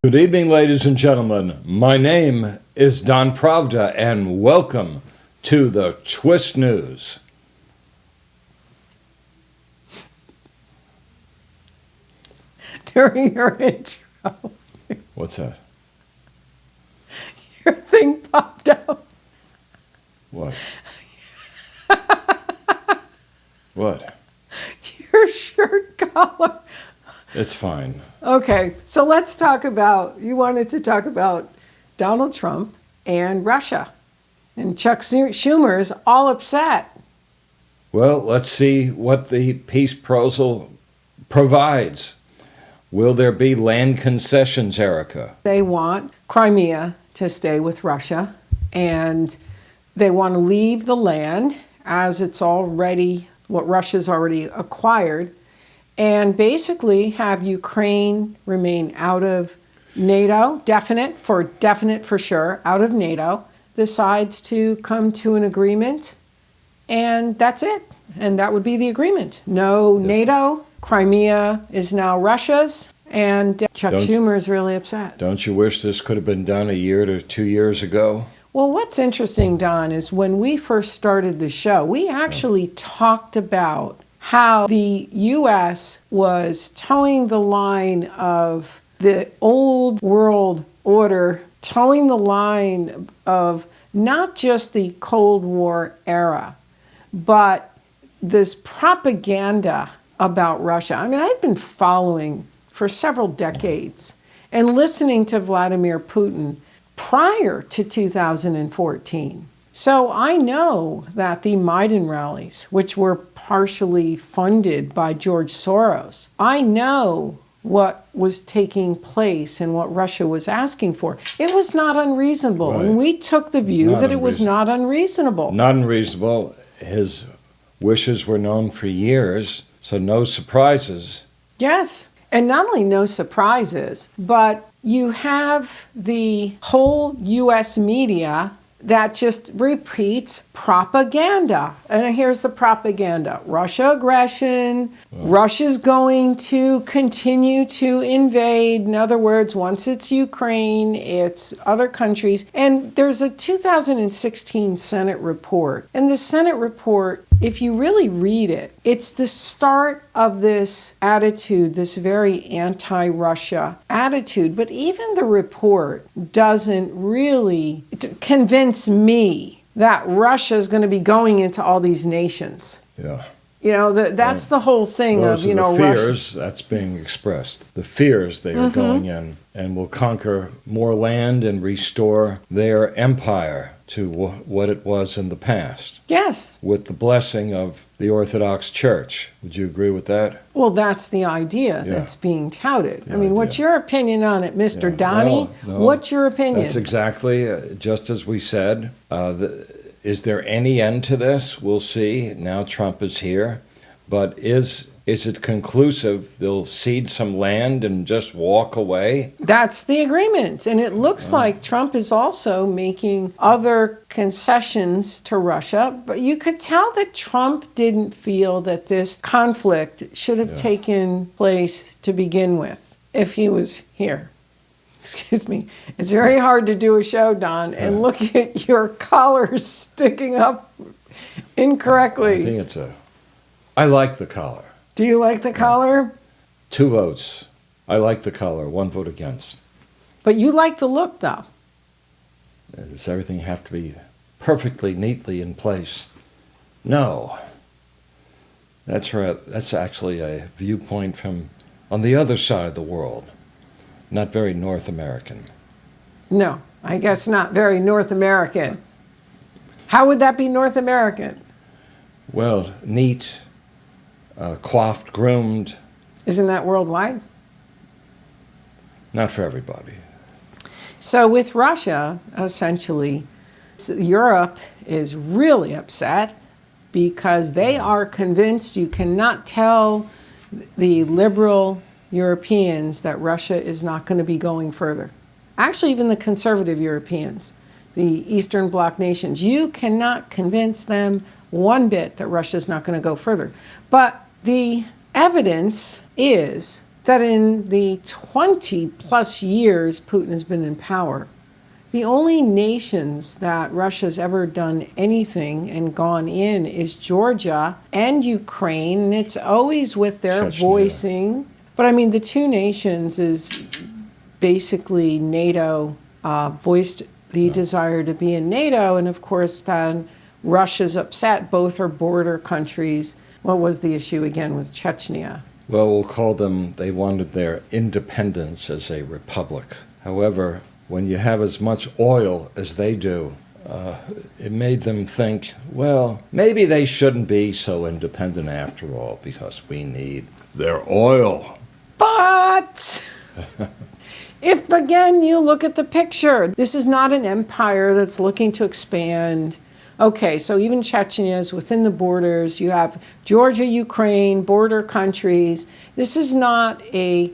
Good evening, ladies and gentlemen. My name is Don Pravda, and welcome to the Twist News. During your intro, What's that? your thing popped out. What? What? Your shirt collar. It's fine. Okay, so let's talk about, you wanted to talk about Donald Trump and Russia. And Chuck Schumer is all upset. Well, let's see what the peace proposal provides. Will there be land concessions, Erika? They want Crimea to stay with Russia, and they want to leave the land as it's already, what Russia's already acquired, and basically have Ukraine remain out of NATO, definite for sure, out of NATO, decides to come to an agreement, and that's it. And that would be the agreement. No NATO, Crimea is now Russia's, and Chuck Schumer is really upset. Don't you wish this could have been done a year to 2 years ago? Well, what's interesting, Don, is when we first started the show, we actually talked about how the U.S. was towing the line of the old world order, towing the line of not just the Cold War era, but this propaganda about Russia. I mean, I've been following for several decades and listening to Vladimir Putin prior to 2014. So I know that the Maidan rallies, which were partially funded by George Soros, I know what was taking place and what Russia was asking for. It was not unreasonable. Right. And we took the view that it was not unreasonable. Not unreasonable. His wishes were known for years, so no surprises. Yes. And not only no surprises, but you have the whole U.S. media that just repeats propaganda. And here's the propaganda. Russia aggression, Russia's going to continue to invade. In other words, once it's Ukraine, it's other countries. And there's a 2016 Senate report. And the Senate report, if you really read it, it's the start of this attitude, this very anti-Russia attitude. But even the report doesn't really convince me that Russia is going to be going into all these nations. Yeah. You know, that's the whole thing Those of, are the Russia. fears that's being expressed. The fears they are going in and will conquer more land and restore their empire to what it was in the past. Yes. With the blessing of the Orthodox Church. Would you agree with that? Well, that's the idea that's being touted. I mean, what's your opinion on it, Mr. Donnie? No, what's your opinion? That's exactly just as we said. Is there any end to this? We'll see. Now Trump is here. But is it conclusive? They'll cede some land and just walk away? That's the agreement. And it looks like Trump is also making other concessions to Russia. But you could tell that Trump didn't feel that this conflict should have taken place to begin with if he was here. Excuse me. It's very hard to do a show, Don, and look at your collar sticking up incorrectly. I like the collar. Do you like the collar? 2 votes. I like the collar. 1 vote against. But you like the look, though. Does everything have to be perfectly, neatly in place? No. That's right. That's actually a viewpoint from on the other side of the world. Not very North American. No, I guess not very North American. How would that be North American? Well, neat, coiffed, groomed. Isn't that worldwide? Not for everybody. So with Russia, essentially, Europe is really upset because they are convinced you cannot tell the liberal Europeans that Russia is not going to be going further. Actually, even the conservative Europeans, the Eastern Bloc nations, you cannot convince them one bit that Russia is not going to go further. But the evidence is that in the 20 plus years Putin has been in power, the only nations that Russia's ever done anything and gone in is Georgia and Ukraine, and it's always with their Chechnya. voicing. But I mean, the two nations is basically NATO voiced the desire to be in NATO, and of course then Russia's upset. Both are border countries. What was the issue again with Chechnya? Well, we'll call them, they wanted their independence as a republic. However, when you have as much oil as they do, it made them think, well, maybe they shouldn't be so independent after all because we need their oil. But if, again, you look at the picture, this is not an empire that's looking to expand. Okay, so even Chechnya is within the borders. You have Georgia, Ukraine, border countries. This is not a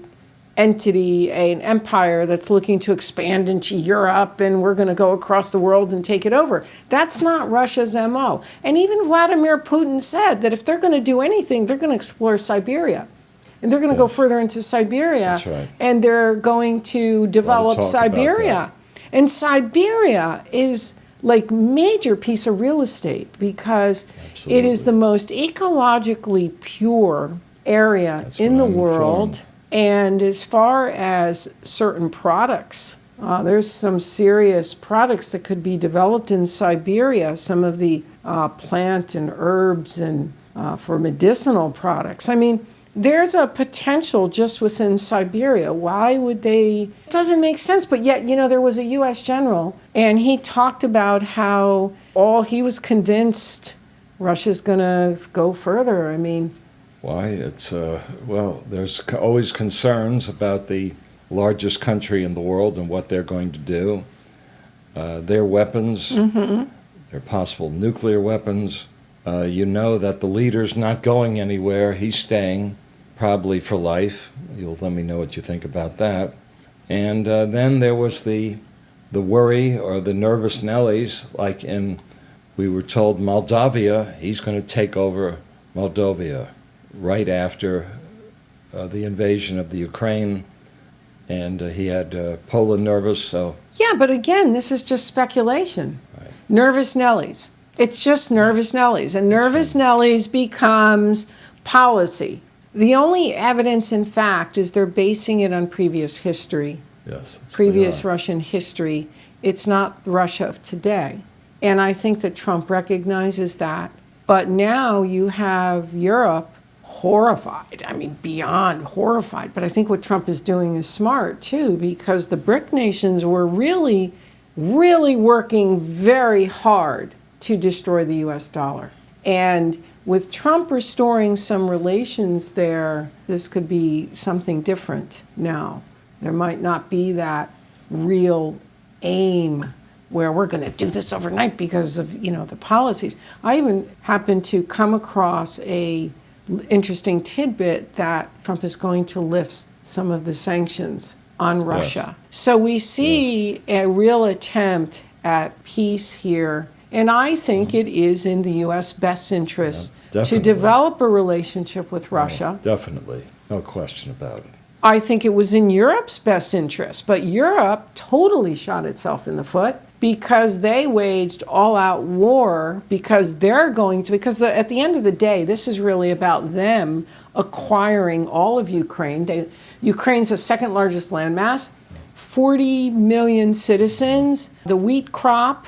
entity, an empire that's looking to expand into Europe and we're going to go across the world and take it over. That's not Russia's MO. And even Vladimir Putin said that if they're going to do anything, they're going to explore Siberia. And they're going to go further into Siberia. That's right. And they're going to develop Siberia. And Siberia is like major piece of real estate because it is the most ecologically pure area in the world. And as far as certain products, there's some serious products that could be developed in Siberia, some of the plant and herbs and for medicinal products. I mean, there's a potential just within Siberia. Why would they? It doesn't make sense. But yet, you know, there was a U.S. general, and he talked about how he was convinced Russia's going to go further. I mean, why? It's, well, there's always concerns about the largest country in the world and what they're going to do. Their weapons, their possible nuclear weapons. You know that the leader's not going anywhere. He's staying, probably for life. You'll let me know what you think about that. And then there was the worry or the nervous Nellies, like we were told Moldavia, he's going to take over Moldavia right after the invasion of the Ukraine, and he had Poland nervous. So yeah, but again, this is just speculation. Right. Nervous Nellies. It's just nervous Nellies, and nervous Nellies becomes policy. The only evidence, in fact, is they're basing it on previous history. Yes, previous Russian history. It's not Russia of today. And I think that Trump recognizes that. But now you have Europe horrified. I mean, beyond horrified. But I think what Trump is doing is smart, too, because the BRIC nations were really, really working very hard to destroy the U.S. dollar. And with Trump restoring some relations there, this could be something different now. There might not be that real aim where we're going to do this overnight because of, you know, the policies. I even happened to come across a interesting tidbit that Trump is going to lift some of the sanctions on Russia. Yes. So we see a real attempt at peace here. And I think it is in the U.S. best interest to develop a relationship with Russia. Definitely. No question about it. I think it was in Europe's best interest. But Europe totally shot itself in the foot because they waged all-out war because at the end of the day, this is really about them acquiring all of Ukraine. Ukraine's the second largest landmass, 40 million citizens, the wheat crop.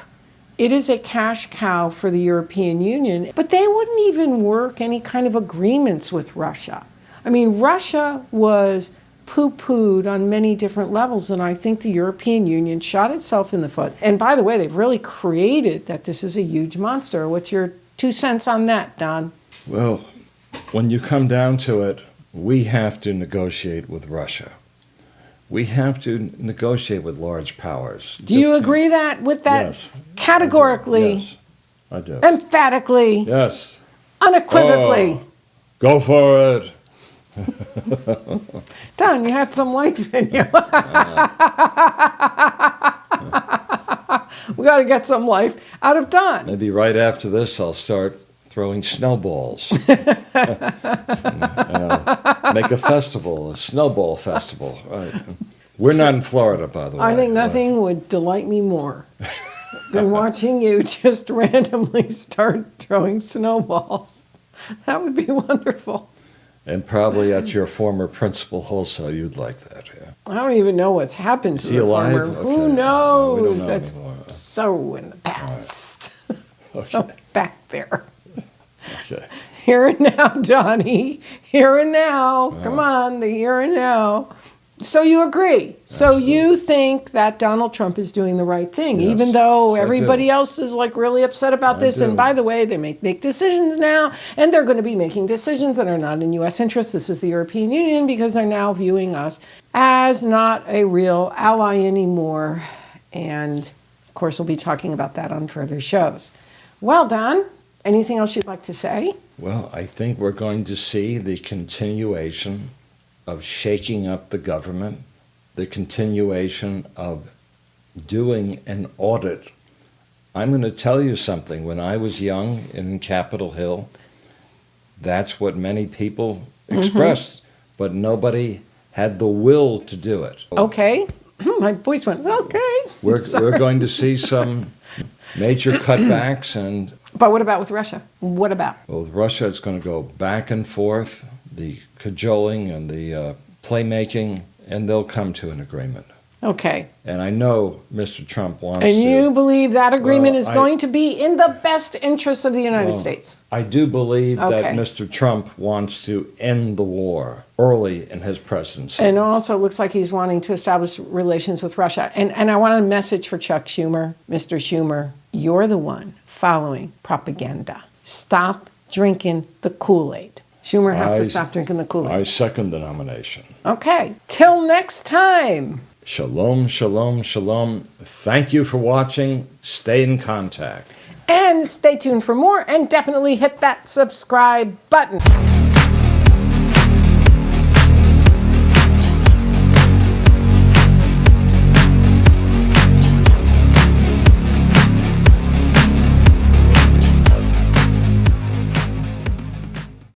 It is a cash cow for the European Union, but they wouldn't even work any kind of agreements with Russia. I mean, Russia was poo-pooed on many different levels, and I think the European Union shot itself in the foot. And by the way, they've really created that this is a huge monster. What's your 2 cents on that, Don? Well, when you come down to it, we have to negotiate with Russia. We have to negotiate with large powers. Do you agree with that? Yes. Categorically? Yes, I do. Emphatically? Yes. Unequivocally? Go for it. Don, you had some life in you. We got to get some life out of Don. Maybe right after this, I'll start throwing snowballs. Make a festival, a snowball festival. Right. We're not in Florida, by the way. I think nothing would delight me more than watching you just randomly start throwing snowballs. That would be wonderful. And probably at your former principal also, you'd like that, yeah. I don't even know what's happened to Is he the alive? farmer. Okay. Who We knows? don't know That's anymore. so in the past. Okay. So back there. Okay. Here and now, Donnie. Here and now. Come on, the here and now. So you agree. So you think that Donald Trump is doing the right thing, Yes, even though yes, I everybody do. else is like really upset about this. And do. by the way, they make decisions now, and they're going to be making decisions that are not in U.S. interest. This is the European Union because they're now viewing us as not a real ally anymore. And of course, we'll be talking about that on further shows. Well, Don, anything else you'd like to say? Well, I think we're going to see the continuation of shaking up the government, the continuation of doing an audit. I'm going to tell you something. When I was young in Capitol Hill, that's what many people expressed, but nobody had the will to do it. Okay. My voice went, okay. We're going to see some major cutbacks, and But what about with Russia? What about? well, with Russia, it's going to go back and forth, the cajoling and the playmaking, and they'll come to an agreement. Okay. And I know Mr. Trump wants And to. you believe that agreement Well, is going to be in the best interests of the United Well, States? I do believe Okay. that Mr. Trump wants to end the war early in his presidency. And also it looks like he's wanting to establish relations with Russia. And I want a message for Chuck Schumer. Mr. Schumer, you're the one following propaganda. Stop drinking the Kool-Aid. Schumer has to stop drinking the I Kool-Aid. second the nomination. Okay. Till next time. Shalom, shalom, shalom. Thank you for watching. Stay in contact. And stay tuned for more and definitely hit that subscribe button.